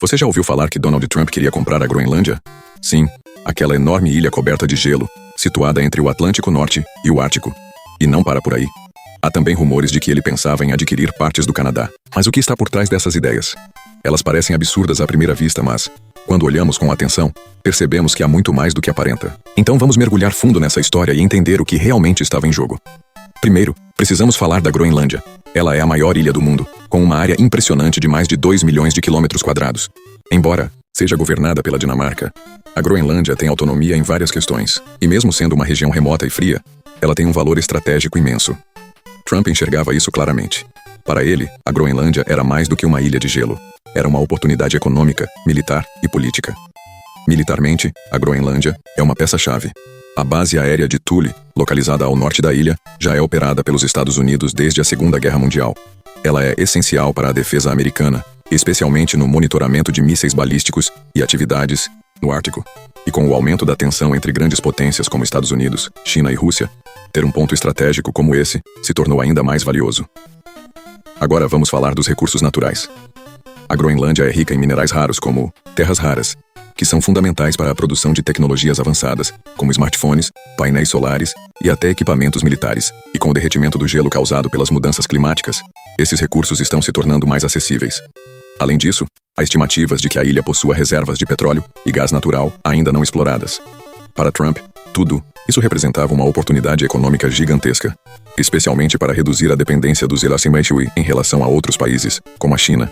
Você já ouviu falar que Donald Trump queria comprar a Groenlândia? Sim, aquela enorme ilha coberta de gelo, situada entre o Atlântico Norte e o Ártico. E não para por aí. Há também rumores de que ele pensava em adquirir partes do Canadá. Mas o que está por trás dessas ideias? Elas parecem absurdas à primeira vista, mas, quando olhamos com atenção, percebemos que há muito mais do que aparenta. Então vamos mergulhar fundo nessa história e entender o que realmente estava em jogo. Primeiro, precisamos falar da Groenlândia. Ela é a maior ilha do mundo, com uma área impressionante de mais de 2 milhões de quilômetros quadrados. Embora seja governada pela Dinamarca, a Groenlândia tem autonomia em várias questões, e mesmo sendo uma região remota e fria, ela tem um valor estratégico imenso. Trump enxergava isso claramente. Para ele, a Groenlândia era mais do que uma ilha de gelo. Era uma oportunidade econômica, militar e política. Militarmente, a Groenlândia é uma peça-chave. A base aérea de Thule, localizada ao norte da ilha, já é operada pelos Estados Unidos desde a Segunda Guerra Mundial. Ela é essencial para a defesa americana, especialmente no monitoramento de mísseis balísticos e atividades no Ártico. E com o aumento da tensão entre grandes potências como Estados Unidos, China e Rússia, ter um ponto estratégico como esse se tornou ainda mais valioso. Agora vamos falar dos recursos naturais. A Groenlândia é rica em minerais raros como terras raras, que são fundamentais para a produção de tecnologias avançadas, como smartphones, painéis solares e até equipamentos militares. E com o derretimento do gelo causado pelas mudanças climáticas, esses recursos estão se tornando mais acessíveis. Além disso, há estimativas de que a ilha possua reservas de petróleo e gás natural ainda não exploradas. Para Trump, tudo isso representava uma oportunidade econômica gigantesca, especialmente para reduzir a dependência dos Estados Unidos em relação a outros países, como a China.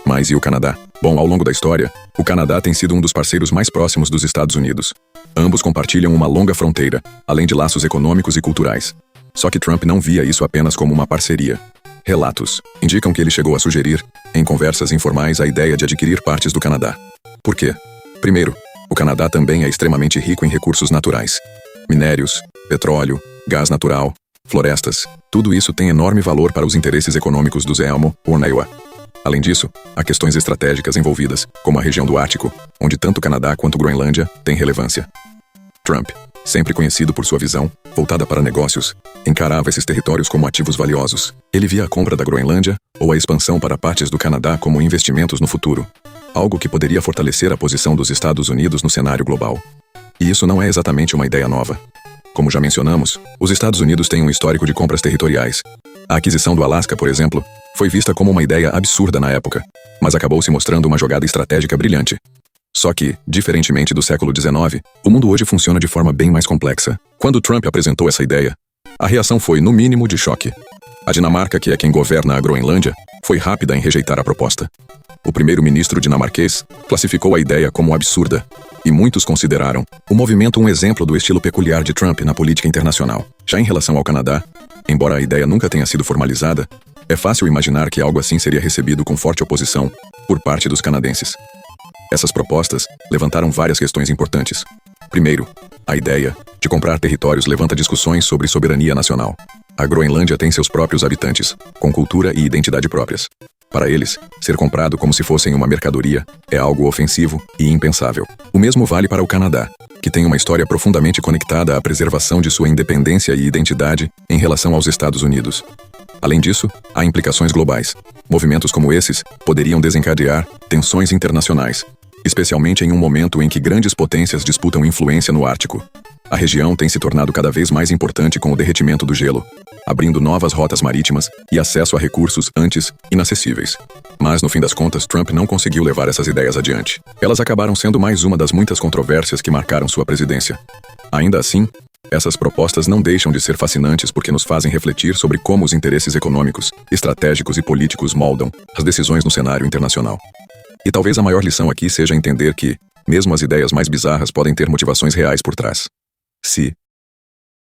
Mas e o Canadá? Bom, ao longo da história, o Canadá tem sido um dos parceiros mais próximos dos Estados Unidos. Ambos compartilham uma longa fronteira, além de laços econômicos e culturais. Só que Trump não via isso apenas como uma parceria. Relatos indicam que ele chegou a sugerir, em conversas informais, a ideia de adquirir partes do Canadá. Por quê? Primeiro, o Canadá também é extremamente rico em recursos naturais. Minérios, petróleo, gás natural, florestas, tudo isso tem enorme valor para os interesses econômicos dos Oneiwa. Além disso, há questões estratégicas envolvidas, como a região do Ártico, onde tanto o Canadá quanto Groenlândia têm relevância. Trump, sempre conhecido por sua visão, voltada para negócios, encarava esses territórios como ativos valiosos. Ele via a compra da Groenlândia ou a expansão para partes do Canadá como investimentos no futuro, algo que poderia fortalecer a posição dos Estados Unidos no cenário global. E isso não é exatamente uma ideia nova. Como já mencionamos, os Estados Unidos têm um histórico de compras territoriais. A aquisição do Alasca, por exemplo, foi vista como uma ideia absurda na época, mas acabou se mostrando uma jogada estratégica brilhante. Só que, diferentemente do século XIX, o mundo hoje funciona de forma bem mais complexa. Quando Trump apresentou essa ideia, a reação foi, no mínimo, de choque. A Dinamarca, que é quem governa a Groenlândia, foi rápida em rejeitar a proposta. O primeiro-ministro dinamarquês classificou a ideia como absurda, e muitos consideraram o movimento um exemplo do estilo peculiar de Trump na política internacional. Já em relação ao Canadá, embora a ideia nunca tenha sido formalizada, é fácil imaginar que algo assim seria recebido com forte oposição por parte dos canadenses. Essas propostas levantaram várias questões importantes. Primeiro, a ideia de comprar territórios levanta discussões sobre soberania nacional. A Groenlândia tem seus próprios habitantes, com cultura e identidade próprias. Para eles, ser comprado como se fossem uma mercadoria é algo ofensivo e impensável. O mesmo vale para o Canadá, que tem uma história profundamente conectada à preservação de sua independência e identidade em relação aos Estados Unidos. Além disso, há implicações globais. Movimentos como esses poderiam desencadear tensões internacionais, especialmente em um momento em que grandes potências disputam influência no Ártico. A região tem se tornado cada vez mais importante com o derretimento do gelo, abrindo novas rotas marítimas e acesso a recursos antes inacessíveis. Mas, no fim das contas, Trump não conseguiu levar essas ideias adiante. Elas acabaram sendo mais uma das muitas controvérsias que marcaram sua presidência. Ainda assim, essas propostas não deixam de ser fascinantes porque nos fazem refletir sobre como os interesses econômicos, estratégicos e políticos moldam as decisões no cenário internacional. E talvez a maior lição aqui seja entender que, mesmo as ideias mais bizarras podem ter motivações reais por trás. Se